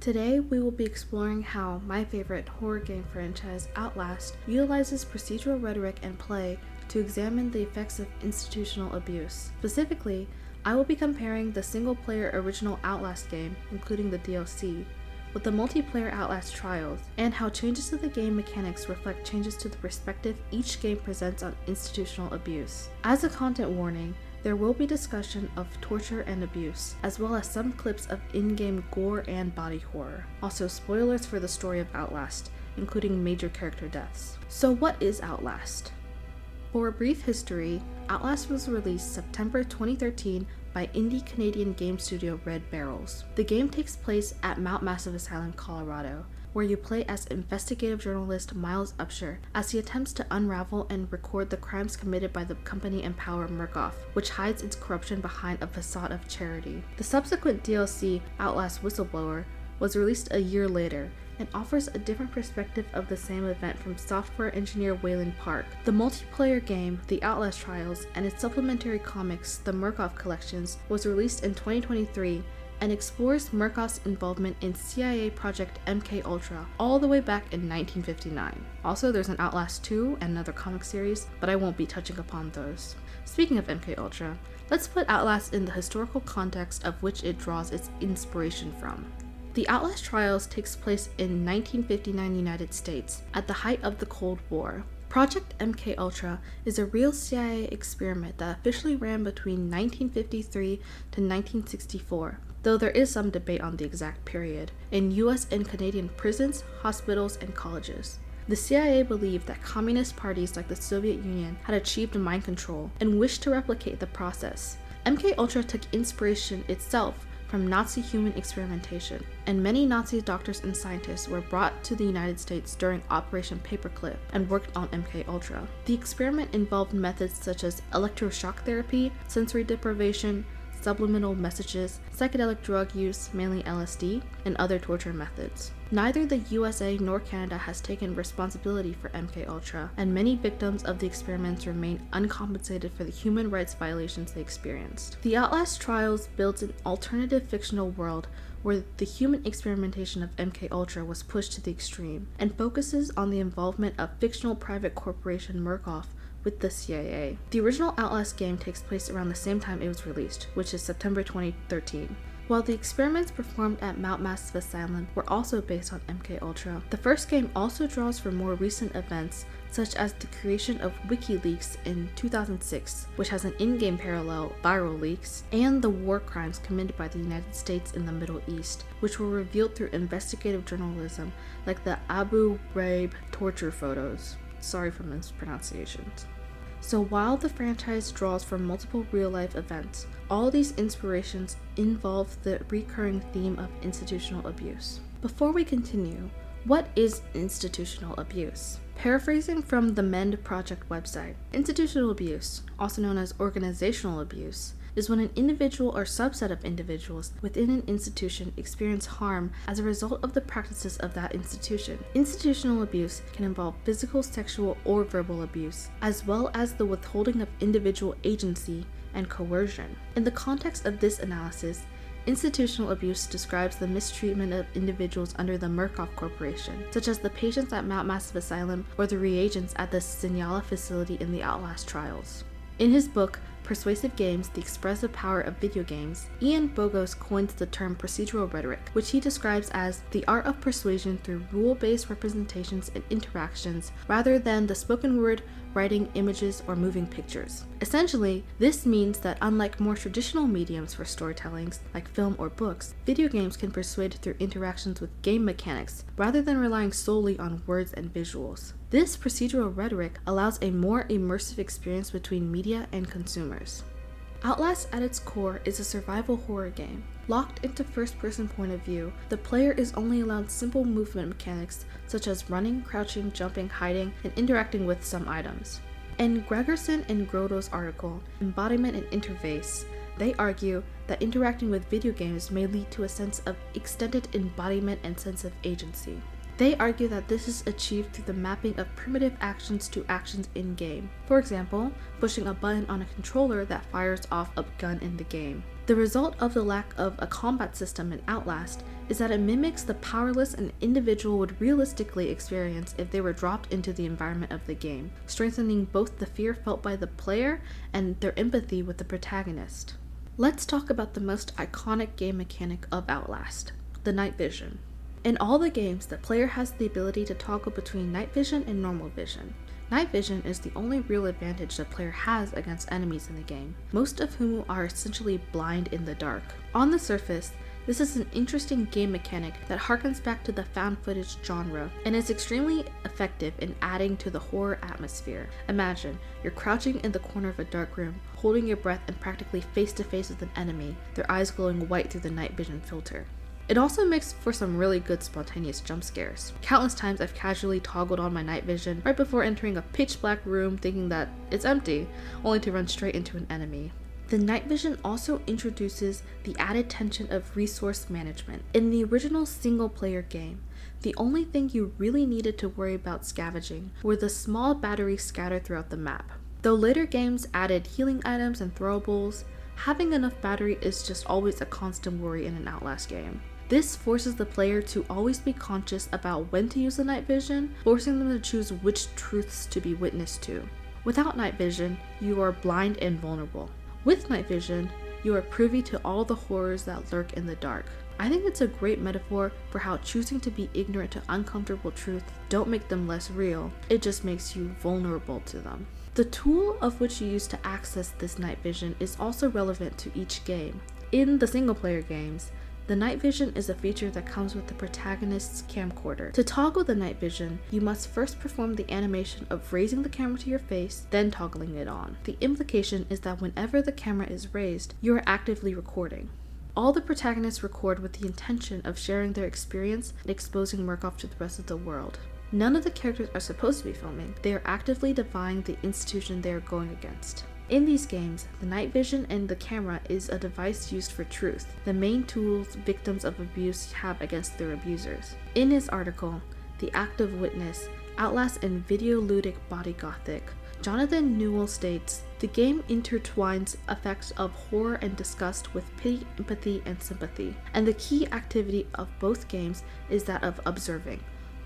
Today, we will be exploring how my favorite horror game franchise, Outlast, utilizes procedural rhetoric and play to examine the effects of institutional abuse. Specifically, I will be comparing the single-player original Outlast game, including the DLC, with the multiplayer Outlast trials, and how changes to the game mechanics reflect changes to the perspective each game presents on institutional abuse. As a content warning, there will be discussion of torture and abuse, as well as some clips of in-game gore and body horror. Also, spoilers for the story of Outlast, including major character deaths. So what is Outlast? For a brief history, Outlast was released September 2013 by indie Canadian game studio Red Barrels. The game takes place at Mount Massive Asylum, Colorado, where you play as investigative journalist Miles Upshur as he attempts to unravel and record the crimes committed by the company in power Murkoff, which hides its corruption behind a facade of charity. The subsequent DLC, Outlast Whistleblower, was released a year later and offers a different perspective of the same event from software engineer Wayland Park. The multiplayer game, The Outlast Trials, and its supplementary comics, The Murkoff Collections, was released in 2023 and explores Murkoff's involvement in CIA Project MKUltra all the way back in 1959. Also, there's an Outlast 2 and another comic series, but I won't be touching upon those. Speaking of MKUltra, let's put Outlast in the historical context of which it draws its inspiration from. The Outlast Trials takes place in 1959 United States, at the height of the Cold War. Project MKUltra is a real CIA experiment that officially ran between 1953 to 1964, though there is some debate on the exact period, in US and Canadian prisons, hospitals, and colleges. The CIA believed that communist parties like the Soviet Union had achieved mind control and wished to replicate the process. MKUltra took inspiration itself from Nazi human experimentation, and many Nazi doctors and scientists were brought to the United States during Operation Paperclip and worked on MKUltra. The experiment involved methods such as electroshock therapy, sensory deprivation, subliminal messages, psychedelic drug use, mainly LSD, and other torture methods. Neither the USA nor Canada has taken responsibility for MKUltra, and many victims of the experiments remain uncompensated for the human rights violations they experienced. The Outlast Trials builds an alternative fictional world where the human experimentation of MKUltra was pushed to the extreme, and focuses on the involvement of fictional private corporation Murkoff with the CIA. The original Outlast game takes place around the same time it was released, which is September 2013. While the experiments performed at Mount Massive Asylum were also based on MKUltra, the first game also draws from more recent events, such as the creation of WikiLeaks in 2006, which has an in-game parallel, Viral Leaks, and the war crimes committed by the United States in the Middle East, which were revealed through investigative journalism, like the Abu Ghraib torture photos. Sorry for mispronunciations. So while the franchise draws from multiple real-life events, all these inspirations involve the recurring theme of institutional abuse. Before we continue, what is institutional abuse? Paraphrasing from the MEND Project website, institutional abuse, also known as organizational abuse, is when an individual or subset of individuals within an institution experience harm as a result of the practices of that institution. Institutional abuse can involve physical, sexual, or verbal abuse, as well as the withholding of individual agency and coercion. In the context of this analysis, institutional abuse describes the mistreatment of individuals under the Murkoff Corporation, such as the patients at Mount Massive Asylum or the reagents at the Signala facility in the Outlast Trials. In his book, Persuasive Games, The Expressive Power of Video Games, Ian Bogos coins the term procedural rhetoric, which he describes as the art of persuasion through rule-based representations and interactions, rather than the spoken word, writing, images, or moving pictures. Essentially, this means that unlike more traditional mediums for storytellings, like film or books, video games can persuade through interactions with game mechanics, rather than relying solely on words and visuals. This procedural rhetoric allows a more immersive experience between media and consumers. Outlast at its core is a survival horror game. Locked into first-person point of view, the player is only allowed simple movement mechanics such as running, crouching, jumping, hiding, and interacting with some items. In Gregerson and Grodo's article, Embodiment and Interface, they argue that interacting with video games may lead to a sense of extended embodiment and sense of agency. They argue that this is achieved through the mapping of primitive actions to actions in-game. For example, pushing a button on a controller that fires off a gun in the game. The result of the lack of a combat system in Outlast is that it mimics the powerless an individual would realistically experience if they were dropped into the environment of the game, strengthening both the fear felt by the player and their empathy with the protagonist. Let's talk about the most iconic game mechanic of Outlast, the night vision. In all the games, the player has the ability to toggle between night vision and normal vision. Night vision is the only real advantage the player has against enemies in the game, most of whom are essentially blind in the dark. On the surface, this is an interesting game mechanic that harkens back to the found footage genre and is extremely effective in adding to the horror atmosphere. Imagine, you're crouching in the corner of a dark room, holding your breath and practically face to face with an enemy, their eyes glowing white through the night vision filter. It also makes for some really good spontaneous jump scares. Countless times I've casually toggled on my night vision right before entering a pitch black room thinking that it's empty, only to run straight into an enemy. The night vision also introduces the added tension of resource management. In the original single-player game, the only thing you really needed to worry about scavenging were the small batteries scattered throughout the map. Though later games added healing items and throwables, having enough battery is just always a constant worry in an Outlast game. This forces the player to always be conscious about when to use the night vision, forcing them to choose which truths to be witness to. Without night vision, you are blind and vulnerable. With night vision, you are privy to all the horrors that lurk in the dark. I think it's a great metaphor for how choosing to be ignorant to uncomfortable truths don't make them less real, it just makes you vulnerable to them. The tool of which you use to access this night vision is also relevant to each game. In the single-player games, the night vision is a feature that comes with the protagonist's camcorder. To toggle the night vision, you must first perform the animation of raising the camera to your face, then toggling it on. The implication is that whenever the camera is raised, you are actively recording. All the protagonists record with the intention of sharing their experience and exposing Murkoff to the rest of the world. None of the characters are supposed to be filming, they are actively defying the institution they are going against. In these games, the night vision and the camera is a device used for truth, the main tools victims of abuse have against their abusers. In his article, The Active Witness, Outlast and Videoludic Body Gothic, Jonathan Newell states, the game intertwines effects of horror and disgust with pity, empathy, and sympathy, and the key activity of both games is that of observing,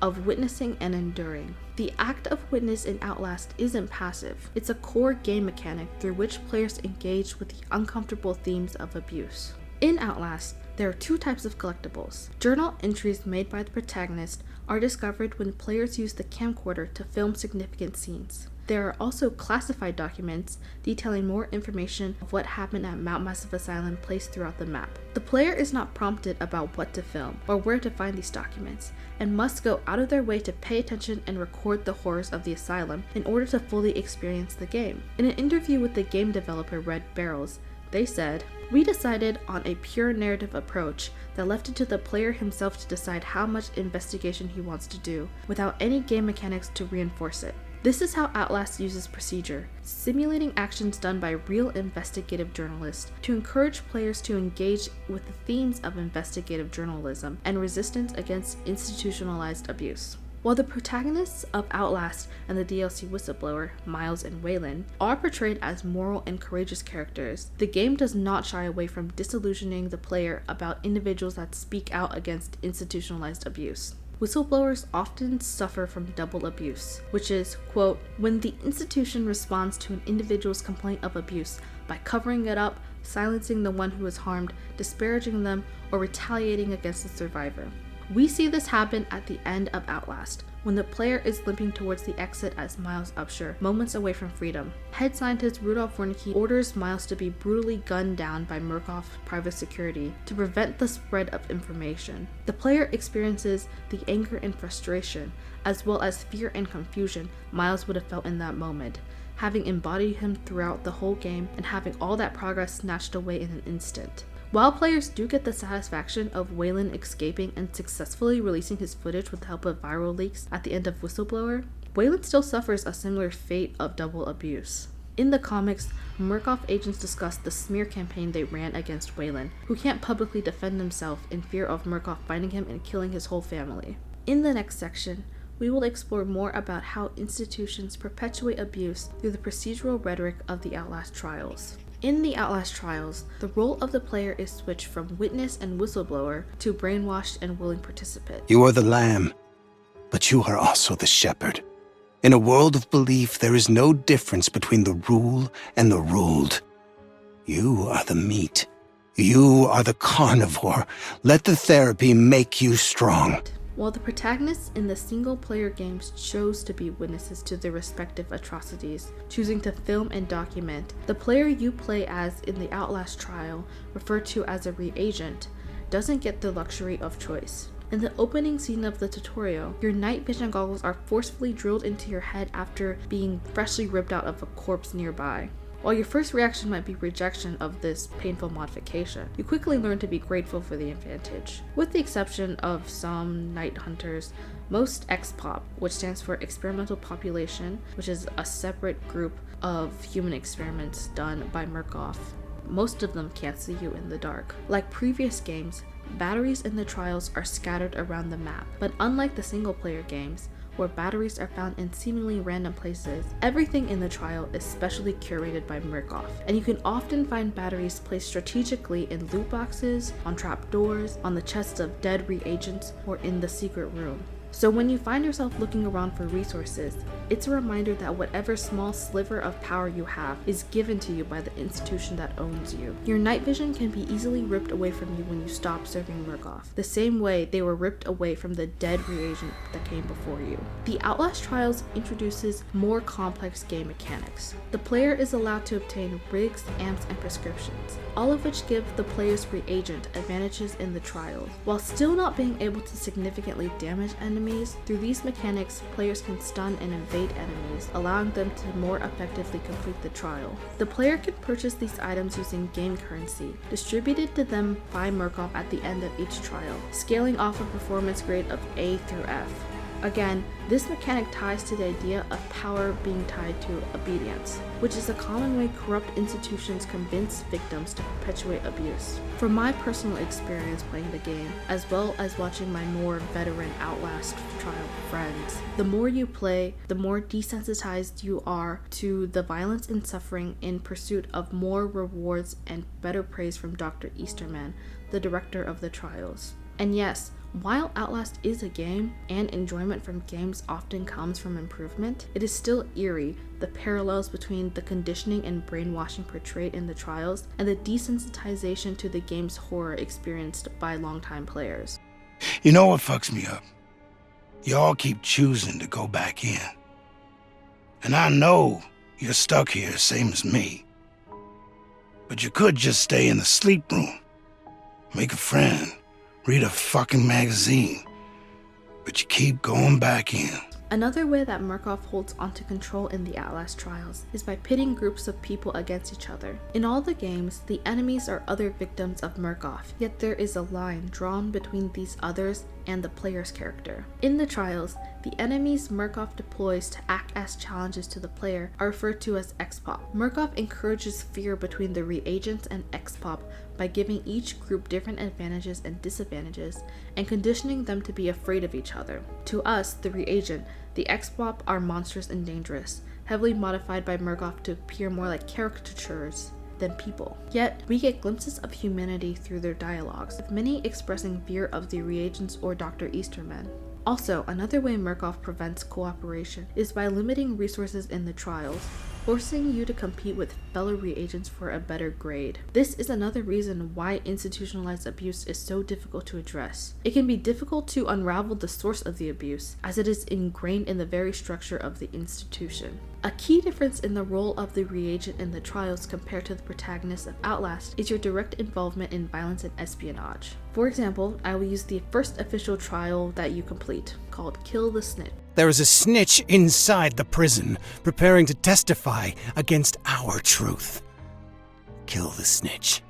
of witnessing and enduring. The act of witness in Outlast isn't passive, it's a core game mechanic through which players engage with the uncomfortable themes of abuse. In Outlast, there are two types of collectibles. Journal entries made by the protagonist are discovered when players use the camcorder to film significant scenes. There are also classified documents detailing more information of what happened at Mount Massive Asylum placed throughout the map. The player is not prompted about what to film or where to find these documents, and must go out of their way to pay attention and record the horrors of the asylum in order to fully experience the game. In an interview with the game developer Red Barrels, they said, "We decided on a pure narrative approach that left it to the player himself to decide how much investigation he wants to do, without any game mechanics to reinforce it. This is how Outlast uses procedure, simulating actions done by real investigative journalists to encourage players to engage with the themes of investigative journalism and resistance against institutionalized abuse." While the protagonists of Outlast and the DLC whistleblower, Miles and Waylon, are portrayed as moral and courageous characters, the game does not shy away from disillusioning the player about individuals that speak out against institutionalized abuse. Whistleblowers often suffer from double abuse, which is, quote, when the institution responds to an individual's complaint of abuse by covering it up, silencing the one who is harmed, disparaging them, or retaliating against the survivor. We see this happen at the end of Outlast, when the player is limping towards the exit as Miles Upshur, moments away from freedom. Head scientist Rudolph Wernicke orders Miles to be brutally gunned down by Murkoff private security to prevent the spread of information. The player experiences the anger and frustration, as well as fear and confusion Miles would have felt in that moment, having embodied him throughout the whole game and having all that progress snatched away in an instant. While players do get the satisfaction of Waylon escaping and successfully releasing his footage with the help of viral leaks at the end of Whistleblower, Waylon still suffers a similar fate of double abuse. In the comics, Murkoff agents discuss the smear campaign they ran against Waylon, who can't publicly defend himself in fear of Murkoff finding him and killing his whole family. In the next section, we will explore more about how institutions perpetuate abuse through the procedural rhetoric of the Outlast trials. In the Outlast trials, the role of the player is switched from witness and whistleblower to brainwashed and willing participant. You are the lamb, but you are also the shepherd. In a world of belief, there is no difference between the rule and the ruled. You are the meat. You are the carnivore. Let the therapy make you strong. While the protagonists in the single-player games chose to be witnesses to their respective atrocities, choosing to film and document, the player you play as in the Outlast trial, referred to as a reagent, doesn't get the luxury of choice. In the opening scene of the tutorial, your night vision goggles are forcefully drilled into your head after being freshly ripped out of a corpse nearby. While your first reaction might be rejection of this painful modification, you quickly learn to be grateful for the advantage. With the exception of some night hunters, most XPOP, which stands for Experimental Population, which is a separate group of human experiments done by Murkoff, most of them can't see you in the dark. Like previous games, batteries in the trials are scattered around the map, but unlike the single-player games, where batteries are found in seemingly random places, everything in the trial is specially curated by Murkoff, and you can often find batteries placed strategically in loot boxes, on trapdoors, on the chests of dead reagents, or in the secret room. So when you find yourself looking around for resources, it's a reminder that whatever small sliver of power you have is given to you by the institution that owns you. Your night vision can be easily ripped away from you when you stop serving Murkoff, the same way they were ripped away from the dead reagent that came before you. The Outlast Trials introduces more complex game mechanics. The player is allowed to obtain rigs, amps, and prescriptions, all of which give the player's reagent advantages in the trials, while still not being able to significantly damage enemies. Through these mechanics, players can stun and evade enemies, allowing them to more effectively complete the trial. The player can purchase these items using game currency, distributed to them by Murkoff at the end of each trial, scaling off a performance grade of A through F. Again, this mechanic ties to the idea of power being tied to obedience, which is a common way corrupt institutions convince victims to perpetuate abuse. From my personal experience playing the game, as well as watching my more veteran Outlast trial friends, the more you play, the more desensitized you are to the violence and suffering in pursuit of more rewards and better praise from Dr. Easterman, the director of the trials. And yes, while Outlast is a game, and enjoyment from games often comes from improvement, it is still eerie, the parallels between the conditioning and brainwashing portrayed in the trials and the desensitization to the game's horror experienced by longtime players. You know what fucks me up? Y'all keep choosing to go back in. And I know you're stuck here, same as me. But you could just stay in the sleep room, make a friend, read a fucking magazine, but you keep going back in. Another way that Murkoff holds onto control in the Outlast trials is by pitting groups of people against each other. In all the games, the enemies are other victims of Murkoff, yet there is a line drawn between these others and the player's character. In the trials, the enemies Murkoff deploys to act as challenges to the player are referred to as XPOP. Murkoff encourages fear between the reagents and XPOP by giving each group different advantages and disadvantages and conditioning them to be afraid of each other. To us, the reagent, the XPOP are monstrous and dangerous, heavily modified by Murkoff to appear more like caricatures than people. Yet, we get glimpses of humanity through their dialogues, with many expressing fear of the reagents or Dr. Easterman. Also, another way Murkoff prevents cooperation is by limiting resources in the trials, forcing you to compete with fellow reagents for a better grade. This is another reason why institutionalized abuse is so difficult to address. It can be difficult to unravel the source of the abuse, as it is ingrained in the very structure of the institution. A key difference in the role of the reagent in the trials compared to the protagonist of Outlast is your direct involvement in violence and espionage. For example, I will use the first official trial that you complete, called Kill the Snitch. There is a snitch inside the prison, preparing to testify against our truth. Kill the snitch,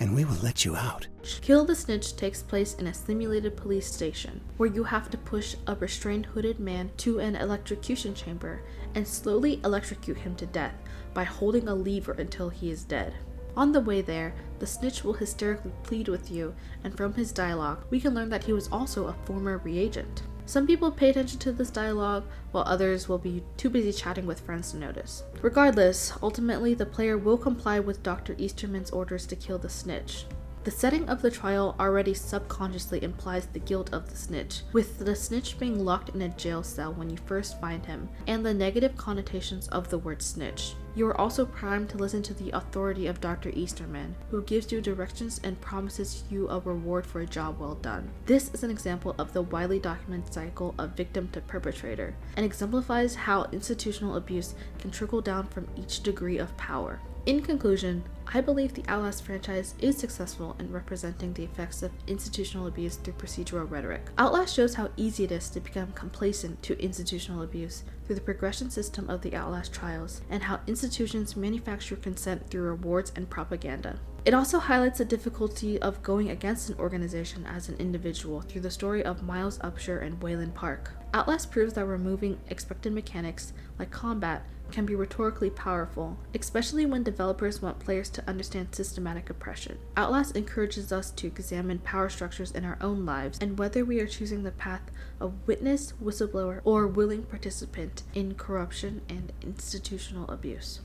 and we will let you out. Kill the Snitch takes place in a simulated police station, where you have to push a restrained hooded man to an electrocution chamber and slowly electrocute him to death by holding a lever until he is dead. On the way there, the snitch will hysterically plead with you, and from his dialogue, we can learn that he was also a former reagent. Some people pay attention to this dialogue, while others will be too busy chatting with friends to notice. Regardless, ultimately the player will comply with Dr. Easterman's orders to kill the snitch. The setting of the trial already subconsciously implies the guilt of the snitch, with the snitch being locked in a jail cell when you first find him, and the negative connotations of the word snitch. You are also primed to listen to the authority of Dr. Easterman, who gives you directions and promises you a reward for a job well done. This is an example of the widely documented cycle of victim to perpetrator, and exemplifies how institutional abuse can trickle down from each degree of power. In conclusion, I believe the Outlast franchise is successful in representing the effects of institutional abuse through procedural rhetoric. Outlast shows how easy it is to become complacent to institutional abuse through the progression system of the Outlast trials, and how institutions manufacture consent through rewards and propaganda. It also highlights the difficulty of going against an organization as an individual through the story of Miles Upshur and Wayland Park. Outlast proves that removing expected mechanics, like combat, can be rhetorically powerful, especially when developers want players to understand systematic oppression. Outlast encourages us to examine power structures in our own lives, and whether we are choosing the path of witness, whistleblower, or willing participant in corruption and institutional abuse.